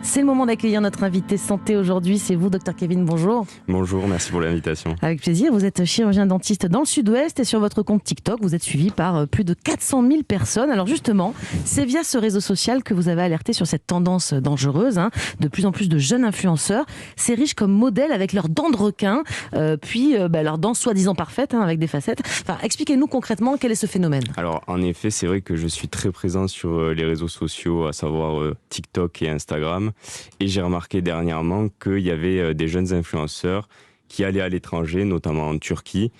C'est le moment d'accueillir notre invité santé aujourd'hui. C'est vous, Dr Kevin, bonjour. Bonjour, merci pour l'invitation. Avec plaisir, vous êtes chirurgien dentiste dans le Sud-Ouest et sur votre compte TikTok, vous êtes suivi par plus de 400 000 personnes. Alors justement, c'est via ce réseau social que vous avez alerté sur cette tendance dangereuse. De plus en plus de jeunes influenceurs, c'est riche comme modèle avec leurs dents de requin, puis leurs dents soi-disant parfaites avec des facettes. Enfin, expliquez-nous concrètement quel est ce phénomène. Alors en effet, c'est vrai que je suis très présent sur les réseaux sociaux, à savoir TikTok et Instagram. Et j'ai remarqué dernièrement qu'il y avait des jeunes influenceurs qui allaient à l'étranger, notamment en Turquie,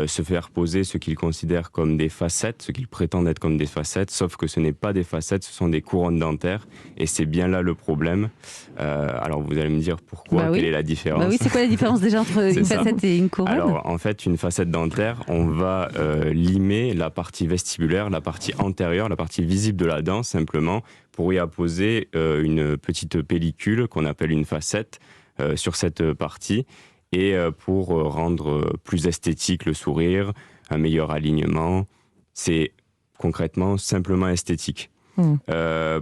se faire poser ce qu'ils considèrent comme des facettes, ce qu'ils prétendent être comme des facettes, sauf que ce n'est pas des facettes, ce sont des couronnes dentaires. Et c'est bien là le problème. Alors vous allez me dire pourquoi, quelle est la différence ? Oui, c'est quoi la différence déjà entre une facette et une couronne ? Alors en fait, une facette dentaire, on va limer la partie vestibulaire, la partie antérieure, la partie visible de la dent simplement, pour y apposer une petite pellicule qu'on appelle une facette sur cette partie. Et pour rendre plus esthétique le sourire, un meilleur alignement, c'est concrètement simplement esthétique.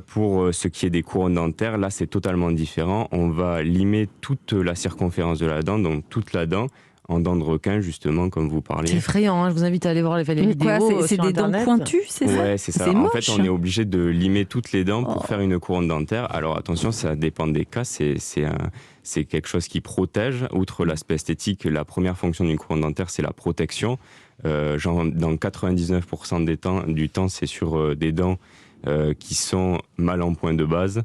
Pour ce qui est des couronnes dentaires, là c'est totalement différent. On va limer toute la circonférence de la dent, donc toute la dent, en dents de requin, justement, comme vous parlez. C'est effrayant, je vous invite à aller voir les vidéos. C'est des dents pointues, c'est ça ? Ouais, c'est ça. C'est en moche. fait, on est obligé de limer toutes les dents pour faire une couronne dentaire. Alors attention, ça dépend des cas. C'est quelque chose qui protège. Outre l'aspect esthétique, la première fonction d'une couronne dentaire, c'est la protection. Dans 99% du temps, c'est sur des dents qui sont mal en point de base,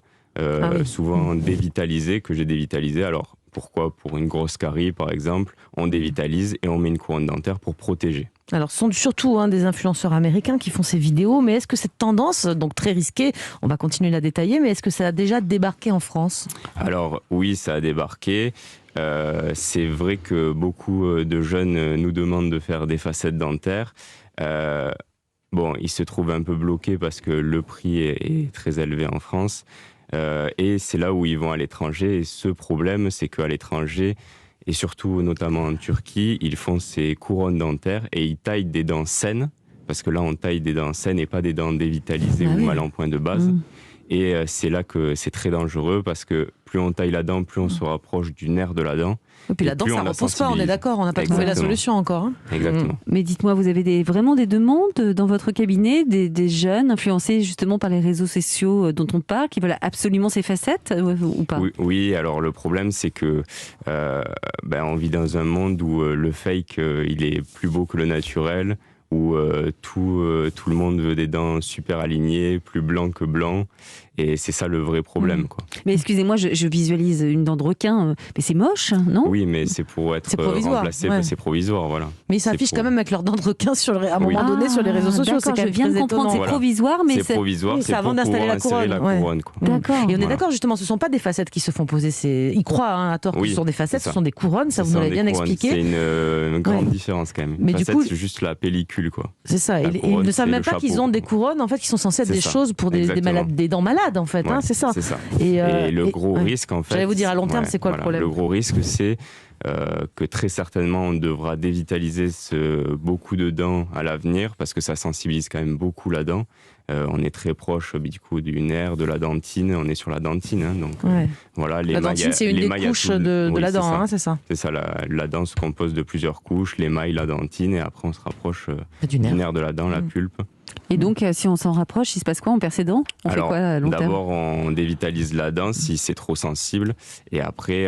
souvent dévitalisées, que j'ai dévitalisées. Alors, pourquoi ? Pour une grosse carie, par exemple, on dévitalise et on met une couronne dentaire pour protéger. Alors, ce sont surtout des influenceurs américains qui font ces vidéos, mais est-ce que cette tendance, donc très risquée, on va continuer de la détailler, mais est-ce que ça a déjà débarqué en France ? Alors oui, ça a débarqué. C'est vrai que beaucoup de jeunes nous demandent de faire des facettes dentaires. Ils se trouvent un peu bloqués parce que le prix est très élevé en France. Et c'est là où ils vont à l'étranger. Et ce problème, c'est qu'à l'étranger, et surtout notamment en Turquie, ils font ces couronnes dentaires et ils taillent des dents saines, parce que là on taille des dents saines et pas des dents dévitalisées ou mal en point de base. Et c'est là que c'est très dangereux, parce que plus on taille la dent, plus on se rapproche du nerf de la dent. Et puis la dent, ça ne repose pas, on est d'accord, on n'a pas trouvé la solution encore. Exactement. Mais dites-moi, vous avez vraiment des demandes dans votre cabinet, des jeunes influencés justement par les réseaux sociaux dont on parle, qui veulent absolument ces facettes ou pas ? Oui, alors le problème, c'est que on vit dans un monde où le fake, il est plus beau que le naturel, où tout le monde veut des dents super alignées, plus blanc que blanc. Et c'est ça le vrai problème, quoi. Mais excusez-moi, je visualise une dent de requin, mais c'est moche, non ? Oui, mais c'est pour être remplacé, c'est provisoire, voilà. Mais ils s'affichent quand même avec leurs dents de requin à un moment donné sur les réseaux sociaux. D'accord, je viens de comprendre, c'est provisoire, mais c'est provisoire, c'est avant pour d'installer la pouvoir insérer couronne. la couronne, quoi. D'accord. Et on est d'accord, justement, ce ne sont pas des facettes qui se font poser. Ils croient à tort que ce sont des facettes, ce sont des couronnes, ça vous nous l'avez bien expliqué. C'est une grande différence quand même. Mais une du facette, coup, c'est juste la pellicule, quoi. C'est ça, et ils ne savent même pas qu'ils ont des couronnes, en fait, qui sont censées être des choses pour des malades, des dents malades, en fait, c'est ça. C'est ça. Et le gros risque, en fait... J'allais vous dire, à long terme, c'est quoi le problème ? Le gros risque, c'est que très certainement, on devra dévitaliser beaucoup de dents à l'avenir, parce que ça sensibilise quand même beaucoup la dent. On est très proche, du coup, du nerf, de la dentine. On est sur la dentine, donc voilà. La dentine, c'est une des couches de la dent, c'est ça. C'est ça, la dent se compose de plusieurs couches, l'émail, la dentine, et après on se rapproche du nerf de la dent, la pulpe. Et donc, si on s'en rapproche, il se passe quoi ? On perd ses dents ? On fait quoi à long terme ? D'abord, on dévitalise la dent si c'est trop sensible. Et après,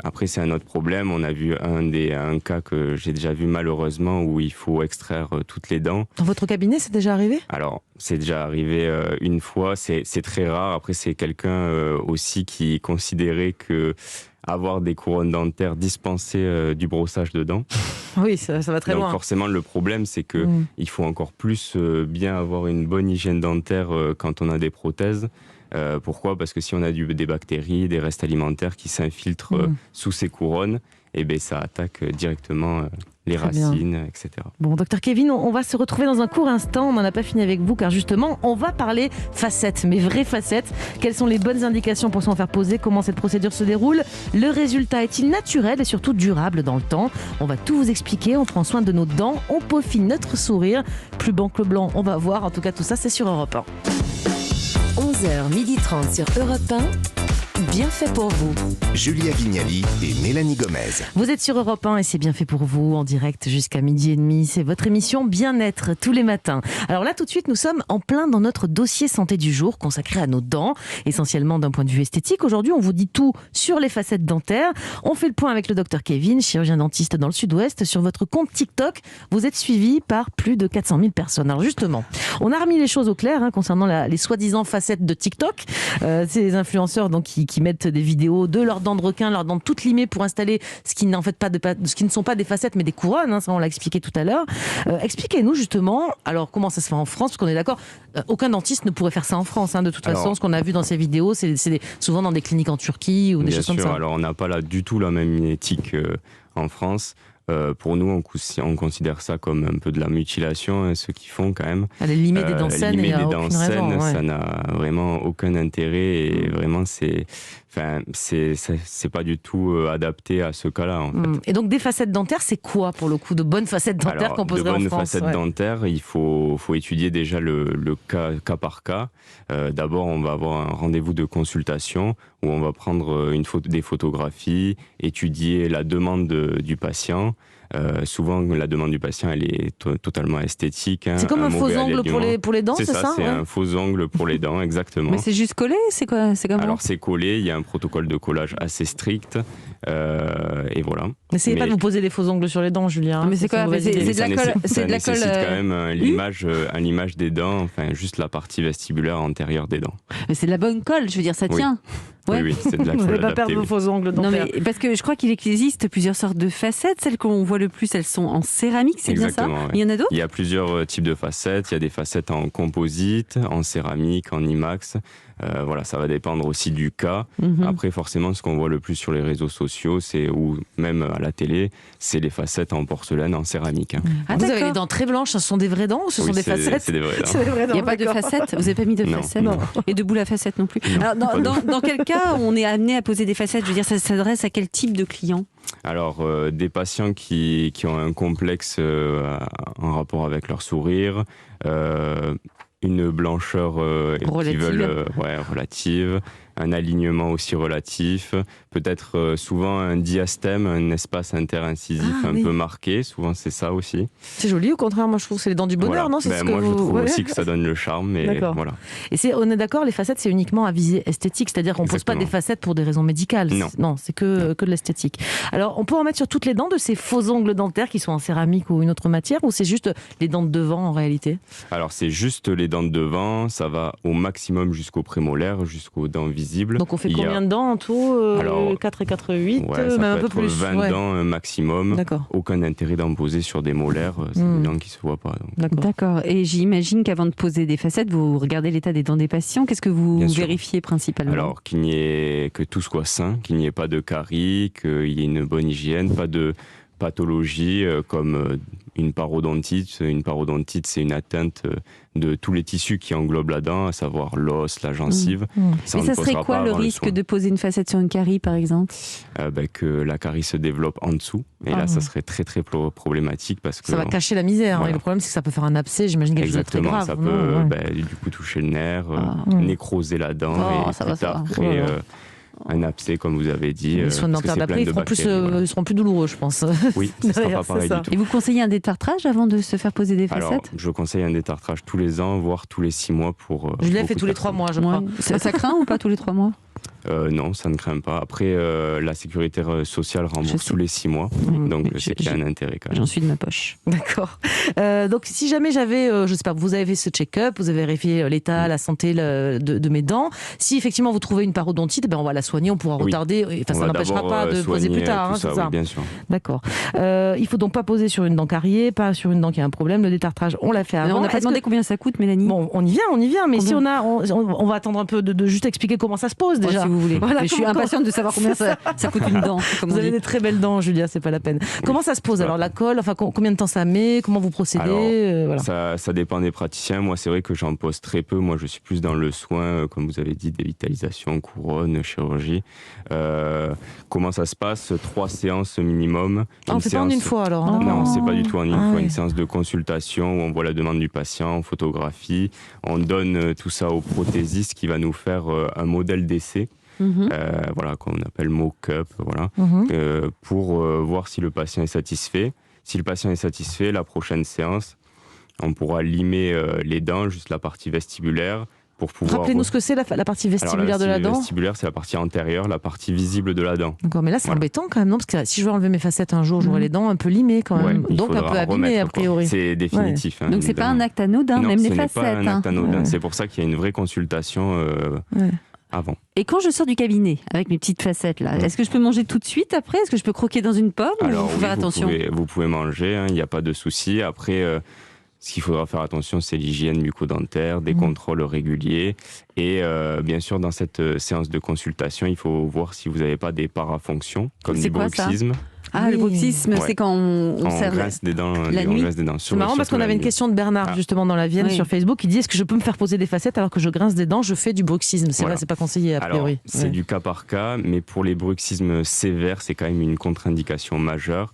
après c'est un autre problème. On a vu un cas que j'ai déjà vu malheureusement où il faut extraire toutes les dents. Dans votre cabinet, c'est déjà arrivé ? Alors, c'est déjà arrivé une fois. C'est très rare. Après, c'est quelqu'un aussi qui considérait que avoir des couronnes dentaires dispensait du brossage de dents. Oui, ça va très loin. Donc forcément, le problème, c'est que il faut encore plus bien avoir une bonne hygiène dentaire quand on a des prothèses. Pourquoi ? Parce que si on a des bactéries, des restes alimentaires qui s'infiltrent sous ces couronnes, ça attaque directement les racines, etc. Bon, docteur Kevin, on va se retrouver dans un court instant. On n'en a pas fini avec vous, car justement, on va parler facettes, mais vraies facettes. Quelles sont les bonnes indications pour s'en faire poser ? Comment cette procédure se déroule ? Le résultat est-il naturel et surtout durable dans le temps ? On va tout vous expliquer. On prend soin de nos dents, on peaufine notre sourire. Plus blanc que blanc, on va voir. En tout cas, tout ça, c'est sur Europe 1. 11h30 sur Europe 1. Bien fait pour vous. Julia Vignali et Mélanie Gomez. Vous êtes sur Europe 1 et c'est bien fait pour vous, en direct jusqu'à 12h30. C'est votre émission Bien-être tous les matins. Alors là, tout de suite, nous sommes en plein dans notre dossier santé du jour consacré à nos dents, essentiellement d'un point de vue esthétique. Aujourd'hui, on vous dit tout sur les facettes dentaires. On fait le point avec le docteur Kevin, chirurgien dentiste dans le Sud-Ouest. Sur votre compte TikTok, vous êtes suivi par plus de 400 000 personnes. Alors justement, on a remis les choses au clair concernant les soi-disant facettes de TikTok. Ces influenceurs donc, qui mettent des vidéos de leurs dents de requin, leurs dents toutes limées pour installer ce qui ne sont pas des facettes mais des couronnes, ça on l'a expliqué tout à l'heure. Expliquez-nous justement, alors comment ça se fait en France, parce qu'on est d'accord, aucun dentiste ne pourrait faire ça en France, de toute façon, ce qu'on a vu dans ces vidéos, c'est souvent dans des cliniques en Turquie ou des choses comme ça. Alors on n'a pas du tout la même éthique en France. Pour nous, on considère ça comme un peu de la mutilation, ceux qui font quand même. Limer des dents saines, il n'y a aucune raison. Ça n'a vraiment aucun intérêt et vraiment c'est pas du tout adapté à ce cas-là. En fait. Et donc des facettes dentaires, c'est quoi pour le coup de bonnes facettes dentaires qu'on poserait en France? De bonnes facettes dentaires, il faut étudier déjà le cas par cas. D'abord, on va avoir un rendez-vous de consultation où on va prendre des photographies, étudier la demande du patient. Souvent, la demande du patient, elle est totalement esthétique. C'est comme un faux ongle pour les dents, c'est ça? C'est un faux ongle pour les dents, exactement. Mais c'est juste collé? C'est quoi? Alors, c'est collé, il y a un protocole de collage assez strict, et voilà. N'essayez pas de vous poser des faux ongles sur les dents, Julien. Mais c'est quoi? C'est de la colle? Ça nécessite quand même l'image des dents, enfin, juste la partie vestibulaire antérieure des dents. Mais c'est de la bonne colle, je veux dire, ça tient. Ouais. Oui, c'est de la colle. Vous n'allez pas perdre vos faux ongles dentaires. Non, mais parce que je crois qu'il existe plusieurs sortes de facettes. Celles qu'on voit le plus, elles sont en céramique, c'est bien ça? Oui. Il y en a d'autres? Il y a plusieurs types de facettes. Il y a des facettes en composite, en céramique, en IMAX. Voilà, ça va dépendre aussi du cas. Après, forcément, ce qu'on voit le plus sur les réseaux sociaux, ou même à la télé, c'est les facettes en porcelaine, en céramique. Vous avez les dents très blanches, ce sont des vraies dents ou ce sont des facettes? C'est des vraies dents. Il n'y a pas de facettes? Vous n'avez pas mis de facettes? Non. Et de boule à facettes non plus? Non, alors, dans quel cas on est amené à poser des facettes? Je veux dire, ça s'adresse à quel type de client? Alors, des patients qui ont un complexe en rapport avec leur sourire, une blancheur relative, un alignement aussi relatif, peut-être souvent un diastème, un espace interincisif peu marqué, souvent c'est ça aussi. C'est joli, au contraire, moi je trouve que c'est les dents du bonheur, non? Je trouve aussi que ça donne le charme, mais voilà. Et on est d'accord, les facettes c'est uniquement à visée esthétique, c'est-à-dire qu'on ne pose pas des facettes pour des raisons médicales. Non, c'est que de l'esthétique. Alors on peut en mettre sur toutes les dents de ces faux ongles dentaires qui sont en céramique ou une autre matière, ou c'est juste les dents de devant en réalité? Alors c'est juste les dents de devant, ça va au maximum jusqu'aux prémolaires, jusqu'aux dents visibles. Donc on fait combien de dents en tout? 4 et 4, 8, même un peu plus. 20 dents maximum. D'accord. Aucun intérêt d'en poser sur des molaires, c'est des dents qui ne se voient pas. D'accord. Et j'imagine qu'avant de poser des facettes, vous regardez l'état des dents des patients. Qu'est-ce que vous vérifiez principalement? Alors que tout soit sain, qu'il n'y ait pas de caries, qu'il y ait une bonne hygiène, pas de pathologie comme une parodontite. Une parodontite, c'est une atteinte de tous les tissus qui englobent la dent, à savoir l'os, la gencive. Et ça serait quoi le risque de poser une facette sur une carie, par exemple? Que la carie se développe en dessous. Et là, ça serait très, très problématique parce que... Ça va cacher la misère. Voilà. Et le problème, c'est que ça peut faire un abcès, j'imagine, quelque chose de très grave. Ça peut du coup toucher le nerf, nécroser la dent et plus tard créer... un abcès, comme vous avez dit. Les soins dentaires d'après, ils seront plus douloureux, je pense. Oui, ce ne sera pas pareil du tout. Et vous conseillez un détartrage avant de se faire poser des facettes? Alors, je conseille un détartrage tous les ans, voire tous les 6 mois pour... Je l'ai fait tous les 3 mois, je crois. Ça craint ou pas tous les 3 mois? Non, ça ne craint pas. Après, la sécurité sociale rembourse tous les 6 mois. Donc, c'est qu'il y a un intérêt quand même. J'en suis de ma poche. D'accord. Donc, si jamais j'avais, je sais pas, vous avez fait ce check-up, vous avez vérifié l'état, la santé de mes dents. Si effectivement vous trouvez une parodontite, on va la soigner, on pourra retarder. Enfin, ça n'empêchera pas de poser plus tard. C'est ça, oui, bien sûr. D'accord. Il faut donc pas poser sur une dent cariée, pas sur une dent qui a un problème. Le détartrage, on l'a fait avant. On n'a pas demandé combien ça coûte, Mélanie. Bon, on y vient. Mais si on va attendre un peu de juste expliquer comment ça se pose déjà. Si vous voulez. Voilà, je suis impatiente de savoir combien ça coûte une dent. Vous avez des très belles dents, Julia, c'est pas la peine. Comment ça se pose alors, la colle? Enfin, combien de temps ça met? Comment vous procédez? Ça dépend des praticiens. Moi, c'est vrai que j'en pose très peu. Moi, je suis plus dans le soin, comme vous avez dit, dévitalisation, couronne, chirurgie. Comment ça se passe? 3 séances minimum. On fait pas en une fois alors? Non, c'est pas du tout en une fois. Une séance de consultation où on voit la demande du patient, on photographie, on donne tout ça au prothésiste qui va nous faire un modèle d'essai. voilà, qu'on appelle mock-up, voilà, pour voir si le patient est satisfait. Si le patient est satisfait, la prochaine séance, on pourra limer les dents, juste la partie vestibulaire, pour pouvoir... Rappelez-nous ce que c'est la partie vestibulaire de la dent. La vestibulaire, c'est la partie antérieure, la partie visible de la dent. D'accord, mais là c'est embêtant quand même, non? Parce que si je veux enlever mes facettes un jour, j'aurai les dents un peu limées quand même, donc un peu abîmées a priori. C'est définitif. Donc c'est pas un acte anodin, même les facettes. Non, ce n'est pas un acte anodin. C'est pour ça qu'il y a une vraie consultation avant. Et quand je sors du cabinet avec mes petites facettes là, est-ce que je peux manger tout de suite après? Est-ce que je peux croquer dans une pomme? Alors, ou faut faire attention? vous pouvez manger, il n'y a pas de souci. Après, ce qu'il faudra faire attention, c'est l'hygiène bucco-dentaire, des contrôles réguliers. Et bien sûr, dans cette séance de consultation, il faut voir si vous n'avez pas des parafonctions, comme du bruxisme. Le bruxisme, c'est quand on grince des dents la nuit. C'est marrant parce qu'on avait une question de Bernard justement dans la Vienne sur Facebook qui dit: est-ce que je peux me faire poser des facettes alors que je grince des dents, je fais du bruxisme? C'est vrai, c'est pas conseillé a priori. Alors, c'est du cas par cas, mais pour les bruxismes sévères, c'est quand même une contre-indication majeure.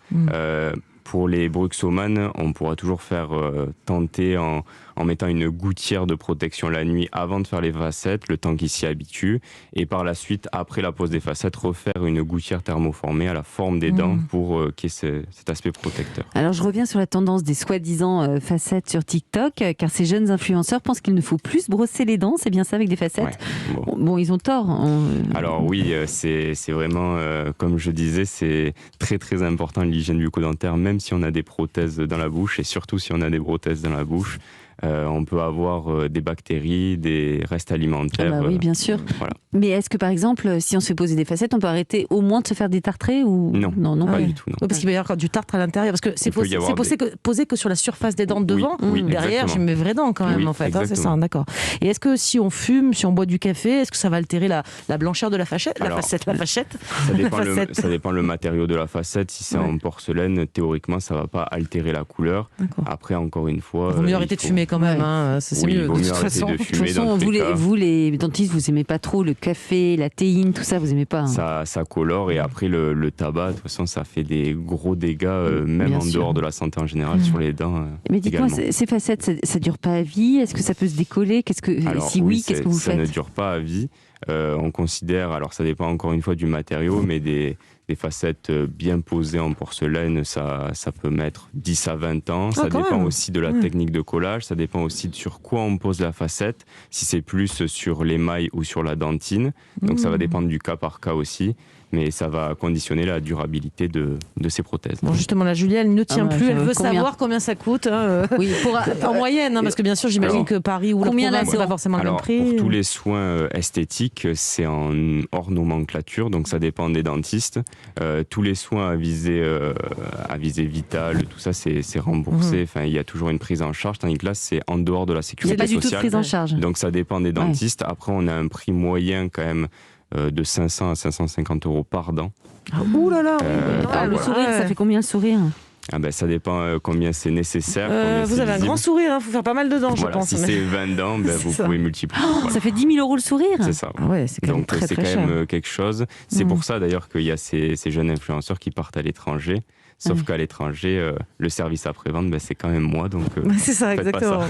Pour les bruxomanes, on pourra toujours faire tenter en mettant une gouttière de protection la nuit avant de faire les facettes, le temps qu'ils s'y habituent. Et par la suite, après la pose des facettes, refaire une gouttière thermoformée à la forme des dents pour qu'il y ait cet aspect protecteur. Alors je reviens sur la tendance des soi-disant facettes sur TikTok, car ces jeunes influenceurs pensent qu'il ne faut plus se brosser les dents, c'est bien ça avec des facettes? Bon, ils ont tort. Alors oui, c'est vraiment, comme je disais, c'est très très important l'hygiène bucco-dentaire, même si on a des prothèses dans la bouche, et surtout si on a des prothèses dans la bouche. On peut avoir des bactéries, des restes alimentaires. Oui, bien sûr. Voilà. Mais est-ce que, par exemple, si on se fait poser des facettes, on peut arrêter au moins de se faire détartrer ou... Non, pas du tout. Non. Parce qu'il va y avoir du tartre à l'intérieur. Parce que c'est posé que sur la surface des dents de devant. Derrière, j'ai mes vraies dents quand même, en fait. C'est ça, d'accord. Et est-ce que si on fume, si on boit du café, est-ce que ça va altérer la blancheur de la facette? La facette. Ça dépend le matériau de la facette. Si c'est en porcelaine, théoriquement, ça ne va pas altérer la couleur. Après, encore une fois... Il vaut mieux arrêter de fumer quand même, c'est mieux. De toute façon, vous les dentistes, vous aimez pas trop le café, la théine, tout ça, vous aimez pas. Ça colore, et après le tabac, de toute façon, ça fait des gros dégâts, même en dehors de la santé en général, sur les dents. Mais dites-moi, ces facettes, ça dure pas à vie? Est-ce que ça peut se décoller? Si oui, qu'est-ce que vous faites? Ça ne dure pas à vie. On considère, alors ça dépend encore une fois du matériau, mais des facettes bien posées en porcelaine, ça peut mettre 10 à 20 ans. Ça dépend aussi de la technique de collage, ça dépend aussi de sur quoi on pose la facette, si c'est plus sur l'émail ou sur la dentine. Donc ça va dépendre du cas par cas aussi, mais ça va conditionner la durabilité de ces prothèses. Bon, justement, la Julia, elle ne tient plus, elle veut savoir combien ça coûte. En moyenne, parce que bien sûr, j'imagine que Paris ou la province, c'est pas forcément le même prix. Pour tous les soins esthétiques, c'est en hors nomenclature, donc ça dépend des dentistes. Tous les soins à visée vitale, tout ça, c'est remboursé. Enfin, il y a toujours une prise en charge, tandis que là, c'est en dehors de la sécurité sociale. Il n'y a pas du tout de prise en charge. Donc ça dépend des dentistes. Après, on a un prix moyen quand même de 500 à 550 € par dent. Ouh là là. Le sourire, ça fait combien le sourire? Ça dépend combien c'est nécessaire. Vous avez un grand sourire, il faut faire pas mal de dents, je pense. Si c'est 20 dents, vous pouvez multiplier. Ça fait 10 000 € le sourire? C'est ça. C'est quand même très, c'est très quand cher. même quelque chose. C'est pour ça d'ailleurs qu'il y a ces jeunes influenceurs qui partent à l'étranger. Sauf qu'à l'étranger, le service après-vente, c'est quand même moi. Donc, c'est ça, exactement.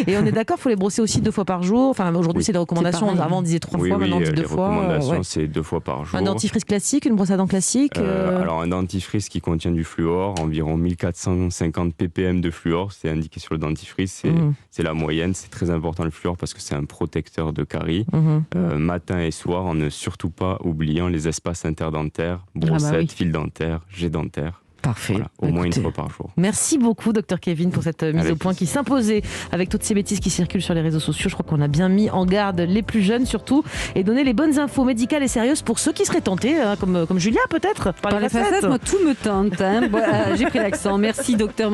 Et on est d'accord, il faut les brosser aussi 2 fois par jour. Enfin, aujourd'hui, c'est les recommandations. Avant, on disait 3 fois, maintenant, on dit 2 fois. Les recommandations, c'est 2 fois par jour. Un dentifrice classique, une brosse à dents classique Alors, un dentifrice qui contient du fluor, environ 1450 ppm de fluor, c'est indiqué sur le dentifrice. C'est la moyenne. C'est très important le fluor parce que c'est un protecteur de caries. Matin et soir, en ne surtout pas oubliant les espaces interdentaires, brossettes, fils dentaires, jets dentaires. Parfait. Voilà, au moins une fois par jour. Merci beaucoup, Dr Kevin, pour cette mise au point qui s'imposait avec toutes ces bêtises qui circulent sur les réseaux sociaux. Je crois qu'on a bien mis en garde les plus jeunes surtout et donné les bonnes infos médicales et sérieuses pour ceux qui seraient tentés, comme Julia peut-être, par les facettes. Moi, tout me tente. J'ai pris l'accent. Merci, docteur.